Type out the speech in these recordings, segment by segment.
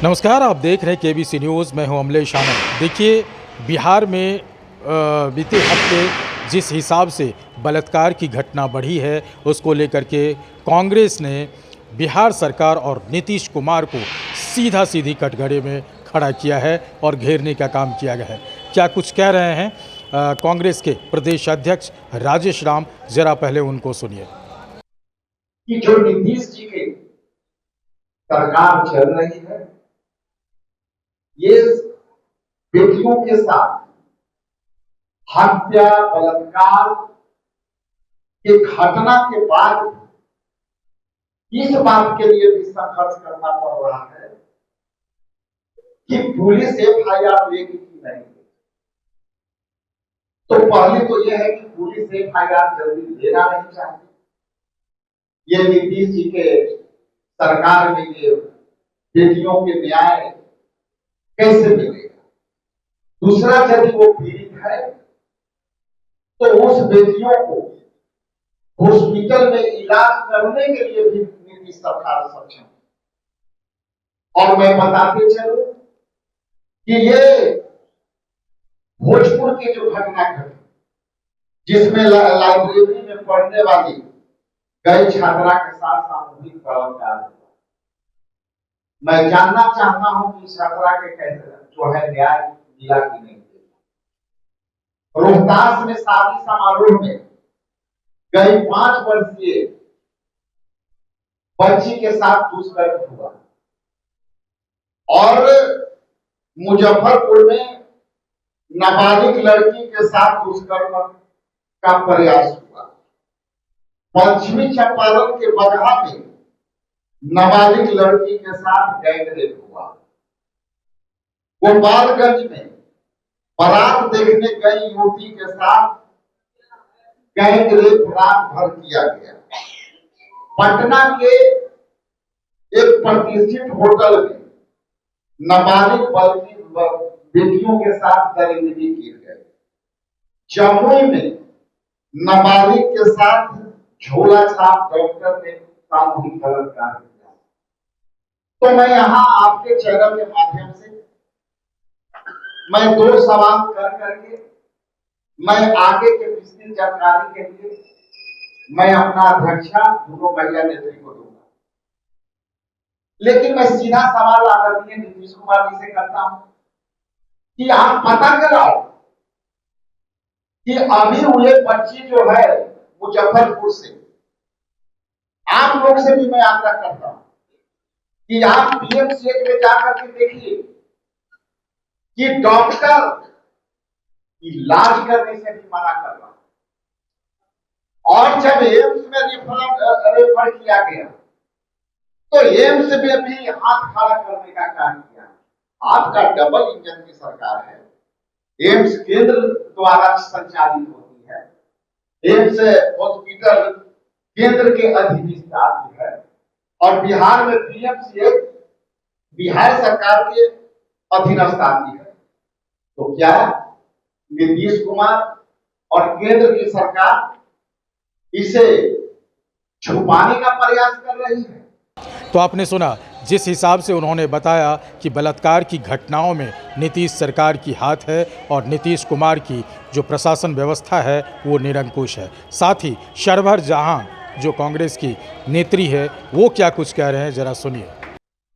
नमस्कार, आप देख रहे हैं केबीसी न्यूज़। मैं हूं अमलेश आनंद। देखिए, बिहार में बीते हफ्ते जिस हिसाब से बलात्कार की घटना बढ़ी है, उसको लेकर के कांग्रेस ने बिहार सरकार और नीतीश कुमार को सीधा-सीधी कटघरे में खड़ा किया है और घेरने का काम किया गया है। क्या कुछ कह रहे हैं कांग्रेस के प्रदेश अध्यक्ष राजेश राम, ज़रा पहले उनको सुनिए। कि जो नीतीश जी की सरकार चल रही है, ये बेटियों के साथ हत्या बलात्कार के घटना के बाद इस बात के लिए भी संघर्ष करना पड़ रहा है कि पुलिस एफआईआर लेगी कि नहीं। तो पहले तो यह है कि पुलिस एफआईआर जल्दी लेना नहीं चाहिए। ये नीतीश जी के सरकार में ये बेटियों के न्याय कैसे मिलेगा। दूसरा, यदि वो पीड़ित है तो उस बेटियों को हॉस्पिटल में इलाज करने के लिए भी नीतीश सरकार सक्षम है। और मैं बताते चलूं कि ये भोजपुर की जो घटना घटी, जिसमें लाइब्रेरी में पढ़ने वाली गई छात्रा के साथ सामूहिक बलात्कार हुआ, मैं जानना चाहता हूं कि छात्रा के कैसे जो है न्याय मिला कि नहीं। रोहतास में शादी समारोह में गई 5 वर्षीय बच्ची के साथ दुष्कर्म हुआ और मुजफ्फरपुर में नाबालिग लड़की के साथ दुष्कर्म का प्रयास हुआ। पश्चिमी चंपारण के बगहा में नाबालिग लड़की के साथ गैंग रेप हुआ। गोपालगंज में बारात देखने गई युवती के साथ गैंग रेप रात भर किया गया। पटना के एक प्रतिष्ठित होटल में नाबालिग बल्कि बेटियों के साथ दरिंदगी की गई। जमुई में नाबालिग के साथ झोला छाप डॉक्टर ने सामूहिक बलात्कार किया। तो मैं यहाँ आपके चैनल के माध्यम से मैं 2 सवाल कर करके मैं आगे के विस्तृत जानकारी के लिए मैं अपना अध्यक्षा दोनों महिला नेत्री को दूंगा। लेकिन मैं सीधा सवाल आदरणीय नीतीश कुमार जी से करता हूं कि आप पता कराओ कि अभी हुए बच्ची जो है मुजफ्फरपुर से, आप लोग से भी मैं आग्रह करता हूं कि आप पीएमसीएच में जाकर के देखिए कि डॉक्टर इलाज करने से भी मना कर रहा है। और जब एम्स में रेफर किया गया तो एम्स में भी हाथ खड़ा करने का काम किया। आपका डबल इंजन की सरकार है। एम्स केंद्र द्वारा संचालित होती है, एम्स हॉस्पिटल केंद्र के अधीन आती है और बिहार में पीएमसीएच बिहार सरकार के अधीनस्थ आती है। तो क्या नीतीश कुमार और केंद्र की सरकार इसे छुपाने का प्रयास कर रही है? तो आपने सुना जिस हिसाब से उन्होंने बताया कि बलात्कार की घटनाओं में नीतीश सरकार की हाथ है और नीतीश कुमार की जो प्रशासन व्यवस्था है वो निरंकुश है। साथ ही शर्वहर जहां जो कांग्रेस की नेत्री है वो क्या कुछ कह रहे हैं, जरा सुनिए।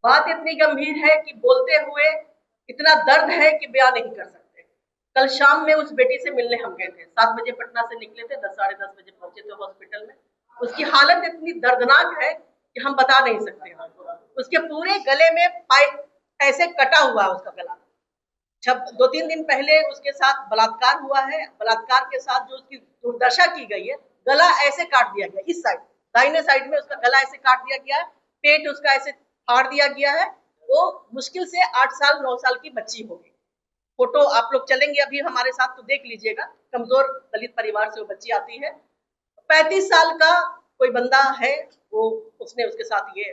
बात इतनी गंभीर है कि बोलते हुए इतना दर्द है कि बयान नहीं कर सकते। कल शाम में उस बेटी से मिलने हम गए थे। 7 बजे पटना से निकले थे, 10 साढ़े 10 बजे पहुंचे थे हॉस्पिटल में। उसकी हालत इतनी दर्दनाक है कि हम बता नहीं सकते। उसके पूरे गले में ऐसे कटा हुआ है उसका गला। जब 2-3 दिन पहले उसके साथ बलात्कार हुआ है, बलात्कार के साथ जो उसकी दुर्दशा की गई है, गला ऐसे काट दिया गया। इस साइड दाहिने साइड में उसका गला ऐसे काट दिया गया है, पेट उसका ऐसे फाड़ दिया गया है। वो मुश्किल से 8 साल 9 साल की बच्ची होगी। फोटो आप लोग चलेंगे अभी हमारे साथ तो देख लीजिएगा। कमजोर दलित परिवार से वो बच्ची आती है। 35 साल का कोई बंदा है, वो उसने उसके साथ ये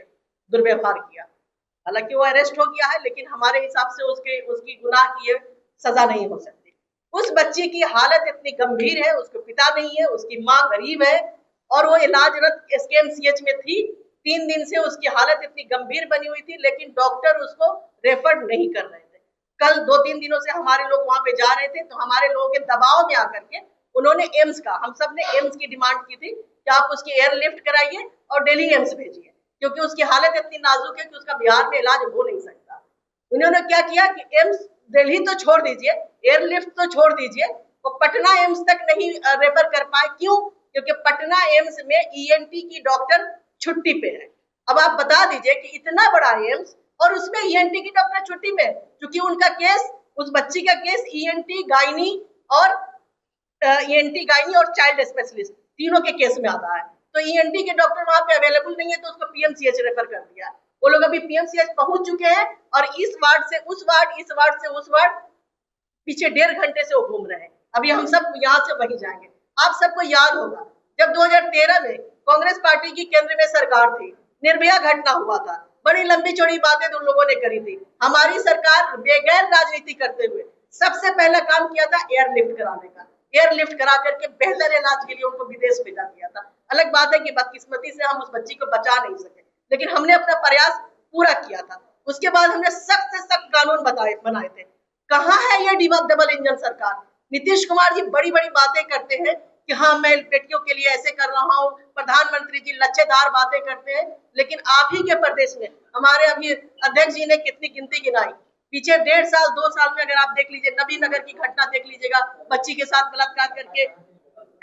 दुर्व्यवहार किया। हालांकि वो अरेस्ट हो गया है, लेकिन हमारे हिसाब से उसकी गुनाह की ये सजा नहीं हो सकती। उस बच्ची की हालत इतनी गंभीर है, उसके पिता नहीं है, उसकी माँ गरीब है और वो इलाजरत एसकेएमसीएच में थी। 3 दिन से उसकी हालत इतनी गंभीर बनी हुई थी, लेकिन डॉक्टर उसको रेफर नहीं कर रहे थे। कल 2-3 दिनों से हमारे लोग वहां पे जा रहे थे, तो हमारे लोगों के दबाव में आकर के उन्होंने एम्स का, हम सब ने एम्स की डिमांड की थी कि आप उसकी एयरलिफ्ट कराइए और दिल्ली एम्स भेजिए, क्योंकि उसकी हालत इतनी नाजुक है कि उसका बिहार में इलाज हो नहीं सकता। उन्होंने क्या किया कि एम्स दिल्ली तो छोड़ दीजिए, एयरलिफ्ट तो छोड़ दीजिए, वो पटना एम्स तक नहीं रेफर कर पाए। क्यों? क्योंकि पटना एम्स में ईएनटी की डॉक्टर छुट्टी पे है। अब आप बता दीजिए कि इतना बड़ा एम्स और उसमें ईएनटी की डॉक्टर छुट्टी में, क्योंकि उनका केस, उस बच्ची का केस ईएनटी गायनी और चाइल्ड स्पेशलिस्ट तीनों के केस में आता है। तो ईएनटी के डॉक्टर वहां पे अवेलेबल नहीं है, तो उसको पीएमसीएच रेफर कर दिया। वो लोग अभी पीएमसीएच पहुंच चुके हैं और इस वार्ड से उस वार्ड, इस वार्ड से उस वार्ड, पीछे 1.5 घंटे से वो घूम रहे हैं। अभी हम सब यहाँ से वहीं जाएंगे। आप सबको याद होगा जब 2013 में कांग्रेस पार्टी की केंद्र में सरकार थी, निर्भया घटना हुआ था, बड़ी लंबी चौड़ी बातें उन लोगों ने करी थी। हमारी सरकार बेगैर राजनीति करते हुए सबसे पहला काम किया था एयरलिफ्ट कराने का। एयरलिफ्ट करा करके बेहतर इलाज के लिए उनको विदेश भेजा दिया था। अलग बात है कि बदकिस्मती से हम उस बच्ची को बचा नहीं सके, लेकिन हमने अपना प्रयास पूरा किया था। उसके बाद हमने सख्त से सख्त कानून बनाए थे। कहाँ है ये डबल इंजन सरकार? नीतीश कुमार जी बड़ी बड़ी बातें करते हैं कि हाँ मैं बेटियों के लिए ऐसे कर रहा हूँ, प्रधानमंत्री जी लच्छेदार बातें करते हैं, लेकिन आप ही के प्रदेश में हमारे अभी अध्यक्ष जी ने कितनी गिनती गिनाई। पीछे 1.5 साल 2 साल में अगर आप देख लीजिए, नबी नगर की घटना देख लीजिएगा, बच्ची के साथ बलात्कार करके,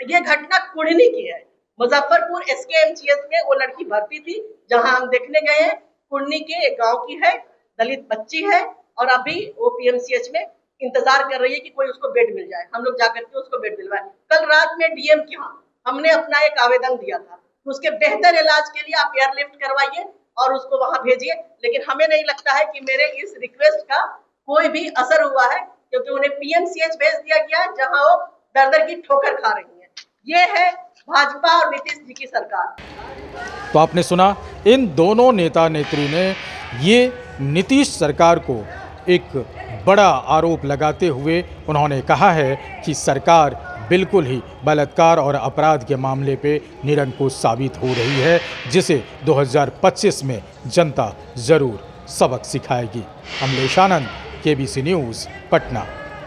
ये घटना कुढ़नी की है। मुजफ्फरपुर एसकेएमसीएच में वो लड़की भर्ती थी, जहां हम देखने गए हैं, कुढ़नी के एक गांव की है, दलित बच्ची है, और अभी वो पीएमसीएच में इंतजार कर रही है कि कोई उसको बेड मिल जाए, हम लोग जाकर के उसको बेड दिलवाए। कल रात में डीएम के यहाँ हमने अपना एक आवेदन दिया था, उसके बेहतर इलाज के लिए आप एयरलिफ्ट करवाइए और उसको वहां भेजिए, लेकिन हमें नहीं लगता है कि मेरे इस रिक्वेस्ट का कोई भी असर हुआ है, क्योंकि उन्हें पीएमसीएच भेज दिया गया जहां वो दर की ठोकर खा रही है। ये है भाजपा और नीतीश जी की सरकार। तो आपने सुना, इन दोनों नेता नेत्री ने ये नीतीश सरकार को एक बड़ा आरोप लगाते हुए उन्होंने कहा है कि सरकार बिल्कुल ही बलात्कार और अपराध के मामले पे निरंकुश साबित हो रही है, जिसे 2025 में जनता ज़रूर सबक सिखाएगी। अमलेश आनंद, केबीसी न्यूज़, पटना।